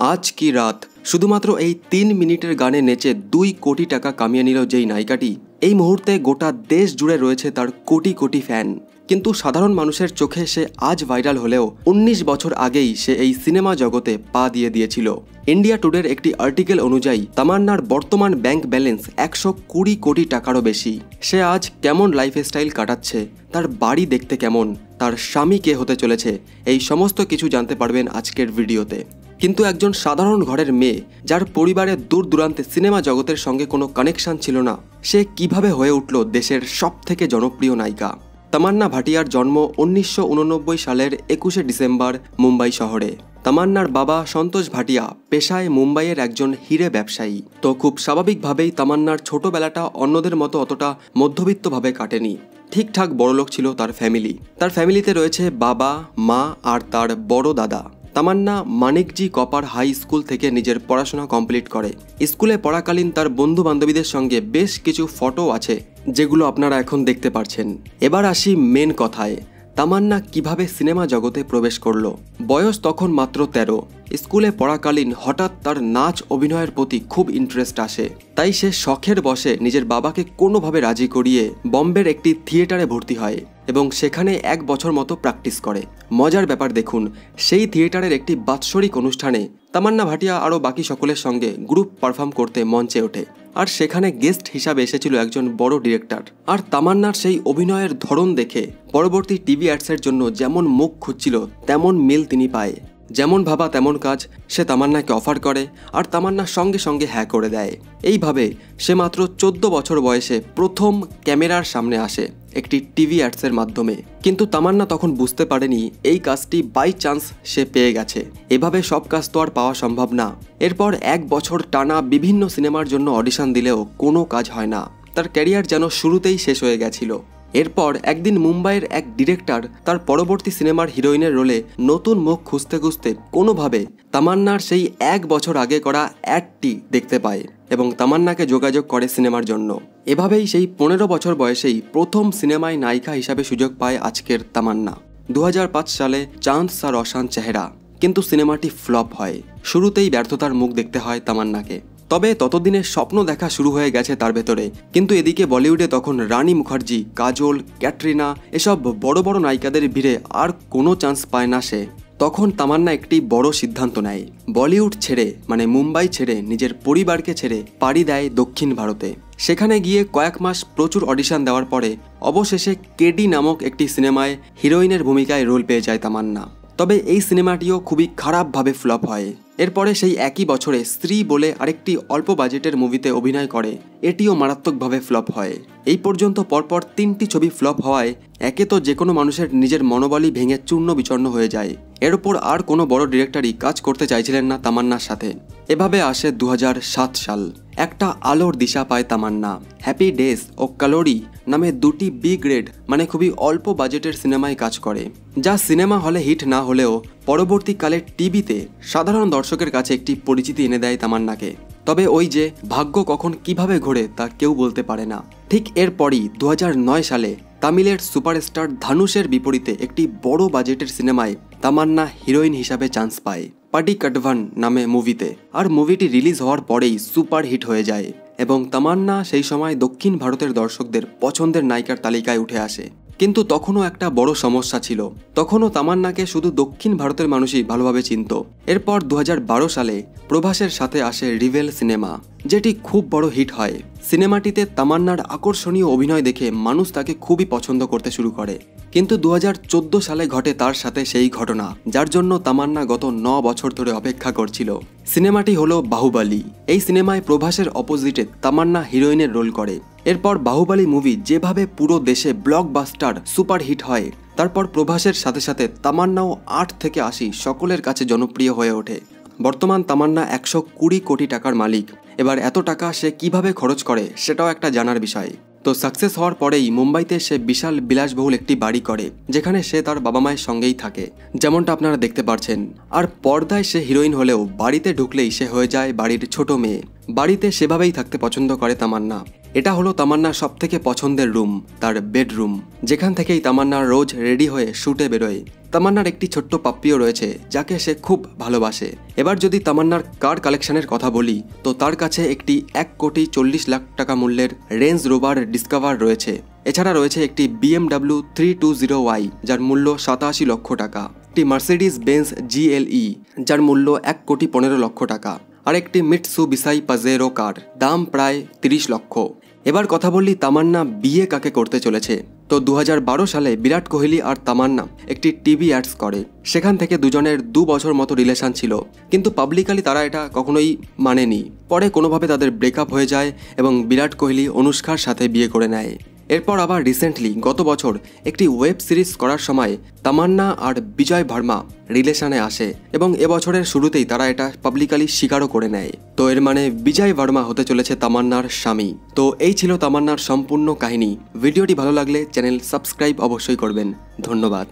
আজ কি রাত শুধুমাত্র এই ৩ মিনিটের গানে নেচে ২ কোটি টাকা কামিয়ে নিল যেই নায়িকাটি, এই মুহূর্তে গোটা দেশ জুড়ে রয়েছে তার কোটি কোটি ফ্যান। কিন্তু সাধারণ মানুষের চোখে সে আজ ভাইরাল হলেও ১৯ বছর আগেই সে এই সিনেমা জগতে পা দিয়ে দিয়েছিল। ইন্ডিয়া টুডের একটি আর্টিকেল অনুযায়ী তামান্নার বর্তমান ব্যাংক ব্যালেন্স ১২০ কোটি টাকারও বেশি। সে আজ কেমন লাইফস্টাইল কাটাচ্ছে, তার বাড়ি দেখতে কেমন, তার স্বামী কে হতে চলেছে, এই সমস্ত কিছু জানতে পারবেন আজকের ভিডিওতে। কিন্তু একজন সাধারণ ঘরের মেয়ে যার পরিবারের দূর দূরান্তে সিনেমা জগতের সঙ্গে কোনো কানেকশন ছিল না, সে কিভাবে হয়ে উঠল দেশের সবথেকে জনপ্রিয় নায়িকা। তামান্না ভাটিয়ার জন্ম ১৯৮৯ সালের ২১শে ডিসেম্বর মুম্বাই শহরে। তামান্নার বাবা সন্তোষ ভাটিয়া পেশায় মুম্বাইয়ের একজন হিরে ব্যবসায়ী। তো খুব স্বাভাবিকভাবেই তামান্নার ছোটবেলাটা অন্যদের মতো অতটা মধ্যবিত্তভাবে কাটেনি। ঠিকঠাক বড়লোক ছিল তার ফ্যামিলি। তার ফ্যামিলিতে রয়েছে বাবা, মা আর তার বড় দাদা। তামান্না মানিকজি কপার হাই স্কুল থেকে নিজের পড়াশোনা কমপ্লিট করে। স্কুলে পড়াকালীন তার বন্ধু বান্ধবীদের সঙ্গে বেশ কিছু ফটো আছে, যেগুলো আপনারা এখন দেখতে পাচ্ছেন। এবার আসি মেন কথায়, তামান্না কিভাবে সিনেমা জগতে প্রবেশ করলো। বয়স তখন মাত্র ১৩। স্কুলে পড়াকালীন হঠাৎ তার নাচ অভিনয়ের প্রতি খুব ইন্টারেস্ট আসে। তাই সে শখের বশে নিজের বাবাকে কোনোভাবে রাজি করিয়ে বম্বের একটি থিয়েটারে ভর্তি হয় এবং সেখানে ১ বছর মতো প্র্যাকটিস করে। মজার ব্যাপার দেখুন, সেই থিয়েটারের একটি বাৎসরিক অনুষ্ঠানে তামান্না ভাটিয়া আরও বাকি সকলের সঙ্গে গ্রুপ পারফর্ম করতে মঞ্চে ওঠে। আর সেখানে গেস্ট হিসাবে এসেছিল একজন বড় ডিরেক্টর। আর তামান্নার সেই অভিনয়ের ধরন দেখে পরবর্তী টিভি অ্যাডসের জন্য যেমন মুখ খুঁজছিল তেমন মিল তিনি পায়। যেমন ভাবা তেমন কাজ সে তামান্নাকে অফার করে, আর তামান্না সঙ্গে সঙ্গে হ্যাঁ করে দেয়। এইভাবে সে মাত্র ১৪ বছর বয়সে প্রথম ক্যামেরার সামনে আসে একটি টিভি অ্যাডসের মাধ্যমে। কিন্তু তামান্না তখন বুঝতে পারেনি এই কাজটি বাই চান্স সে পেয়ে গেছে। এভাবে সব কাজ তো আর পাওয়া সম্ভব না। এরপর ১ বছর টানা বিভিন্ন সিনেমার জন্য অডিশন দিলেও কোনো কাজ হয় না। তার ক্যারিয়ার যেন শুরুতেই শেষ হয়ে গেছিল। এরপর একদিন মুম্বাইয়ের এক ডিরেক্টর তার পরবর্তী সিনেমার হিরোইনের রোলে নতুন মুখ খুঁজতে খুঁজতে কোনোভাবে তামান্নার সেই ১ বছর আগে করা অ্যাডটি দেখতে পায় এবং তামান্নাকে যোগাযোগ করে সিনেমার জন্য। এভাবেই সেই ১৫ বছর বয়সেই প্রথম সিনেমায় নায়িকা হিসাবে সুযোগ পায় আজকের তামান্না। ২০০৫ সালে চাঁদ সা রোশন চেহারা, কিন্তু সিনেমাটি ফ্লপ হয়। শুরুতেই ব্যর্থতার মুখ দেখতে হয় তামান্নাকে। তবে ততদিনে স্বপ্ন দেখা শুরু হয়ে গেছে তার ভেতরে। কিন্তু এদিকে বলিউডে তখন রানী মুখার্জি, কাজল, ক্যাটরিনা এসব বড় বড় নায়িকাদের ভিড়ে আর কোনো চান্স পায় না সে। তখন তামান্না একটি বড় সিদ্ধান্ত নেয়। বলিউড ছেড়ে মানে মুম্বাই ছেড়ে নিজের পরিবারকে ছেড়ে পাড়ি দেয় দক্ষিণ ভারতে। সেখানে গিয়ে কয়েক মাস প্রচুর অডিশন দেওয়ার পরে অবশেষে কেডি নামক একটি সিনেমায় হিরোইনের ভূমিকায় রোল পেয়ে যায় তামান্না। তবে এই সিনেমাটিও খুবই খারাপভাবে ফ্লপ হয়। এরপরে সেই একই বছরে স্ত্রী বলে আরেকটি অল্প বাজেটের মুভিতে অভিনয় করে, এটিও মারাত্মকভাবে ফ্লপ হয়। এই পর্যন্ত পরপর ৩টি ছবি ফ্লপ হওয়ায় একে তো যে কোনো মানুষের নিজের মনোবলই ভেঙে চূর্ণ বিচূর্ণ হয়ে যায়। এর ওপর আর কোনো বড় ডিরেক্টরই কাজ করতে চাইছিলেন না তামান্নার সাথে। এভাবে আসে ২০০৭ সাল। একটা আলোর দিশা পায় তামান্না। হ্যাপি ডেজ ও ক্যালোরি নামে ২টি বি গ্রেড মানে খুবই অল্প বাজেটের সিনেমায় কাজ করে, যা সিনেমা হলে হিট না হলেও পরবর্তীকালে টিভিতে সাধারণ দর্শকের কাছে একটি পরিচিতি এনে দেয় তামান্নাকে। তবে ওই যে ভাগ্য কখন কিভাবে ঘোরে তা কেউ বলতে পারে না। ঠিক এরপরই ২০০৯ সালে তামিলের সুপারস্টার ধানুষের বিপরীতে একটি বড় বাজেটের সিনেমায় তামান্না হিরোইন হিসাবে চান্স পায় পাটি কাটভান নামে মুভিতে। আর মুভিটি রিলিজ হওয়ার পরেই সুপার হিট হয়ে যায় এবং তামান্না সেই সময় দক্ষিণ ভারতের দর্শকদের পছন্দের নায়িকার তালিকায় উঠে আসে। কিন্তু তখনও একটা বড় সমস্যা ছিল, তখনও তামান্নাকে শুধু দক্ষিণ ভারতের মানুষই ভালোভাবে চিনত। এরপর ২০১২ সালে প্রভাসের সাথে আসে রিভেল সিনেমা, যেটি খুব বড় হিট হয়। সিনেমাটিতে তামান্নার আকর্ষণীয় অভিনয় দেখে মানুষ তাকে খুবই পছন্দ করতে শুরু করে। কিন্তু ২০১৪ সালে ঘটে তার সাথে সেই ঘটনা, যার জন্য তামান্না গত ৯ বছর ধরে অপেক্ষা করছিল। সিনেমাটি হলো বাহুবলী। এই সিনেমায় প্রভাসের অপোজিটে তামান্না হিরোইনের রোল করে। এরপর বাহুবলী মুভি যেভাবে পুরো দেশে ব্লকবাস্টার সুপার হিট হয়, তারপর প্রভাসের সাথে সাথে তামান্নাও ৮ থেকে ৮০ সকলের কাছে জনপ্রিয় হয়ে ওঠে। বর্তমান তামান্না ১২০ কোটি টাকার মালিক। এবার এত টাকা সে কিভাবে খরচ করে সেটাও একটা জানার বিষয়। তো সাকসেস হওয়ার পরেই মুম্বাইতে সে বিশাল বিলাসবহুল একটি বাড়ি করে, যেখানে সে তার বাবা মায়ের সঙ্গেই থাকে, যেমনটা আপনারা দেখতে পাচ্ছেন। আর পর্দায় সে হিরোইন হলেও বাড়িতে ঢুকলেই সে হয়ে যায় বাড়ির ছোট মেয়ে। বাড়িতে সেভাবেই থাকতে পছন্দ করে তামান্না। এটা হলো তামান্নার সবথেকে পছন্দের রুম, তার বেডরুম, যেখান থেকেই তামান্না রোজ রেডি হয়ে শুটে বেরোয়। তামান্নার একটি ছোট্ট পাপ্পিও রয়েছে যাকে সে খুব ভালোবাসে। এবার যদি তামান্নার কার কালেকশনের কথা বলি তো তার কাছে একটি 1,40,00,000 টাকা মূল্যের রেঞ্জ রোভার ডিসকভার রয়েছে। এছাড়া রয়েছে একটি BMW 320Y যার মূল্য 87 লক্ষ টাকা, একটি মার্সিডিজ বেঞ্জ GLE যার মূল্য 1,15,00,000 টাকা, আর একটি মিৎসুবিশি পাজেরো কার, দাম প্রায় 30 লক্ষ। এবার কথা বললি তামান্না বিয়ে কাকে করতে চলেছে। তো 2012 সালে বিরাট কোহলি আর তামান্না একটি টিভি অ্যাডস করে। সেখান থেকে দুজনের 2 বছর মতো রিলেশন ছিল, কিন্তু পাবলিকালি তারা এটা কখনোই মানেনি। পরে কোনোভাবে তাদের ব্রেকআপ হয়ে যায় এবং বিরাট কোহলি অনুষ্কার সাথে বিয়ে করে নেয়। এরপর আবার রিসেন্টলি গত বছর একটি ওয়েব সিরিজ করার সময় তামান্না আর বিজয় ভার্মা রিলেশনে আসে এবং এবছরের শুরুতেই তারা এটা পাবলিকালি স্বীকারও করে নেয়। তো এর মানে বিজয় ভার্মা হতে চলেছে তামান্নার স্বামী। তো এই ছিল তামান্নার সম্পূর্ণ কাহিনী। ভিডিওটি ভালো লাগলে চ্যানেল সাবস্ক্রাইব অবশ্যই করবেন। ধন্যবাদ।